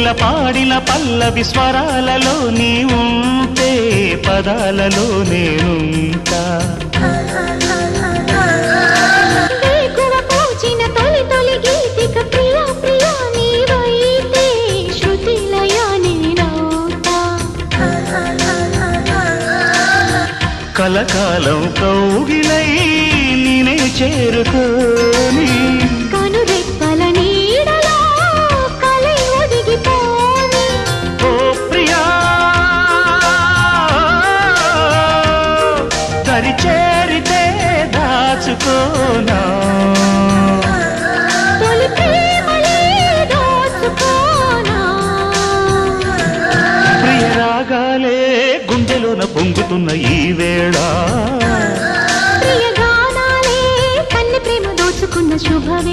కోకిల పాడిన పల్లవి స్వరాలలో నీ ఉంటే పదాలలో నేనుంటా వేకువ పూచిన తొలి తొలి గీతిక ప్రియా ప్రియా నీవైతే శృతిలయ నేనవుతా కలకాలం కౌగిలై నేనే చేరుకోని కనురెప్పల నీడలో కలై ఒదిగిపోని ఓ ప్రియా దరి చేరితే దాచుకోనా తొలి ప్రేమలే దోచుకోనా ప్రియ రాగాలే గుండెలోన పొంగుతున్న ఈ వేళ ప్రియ గానాలే కన్నె ప్రేమ దోచుకున్న శుభవే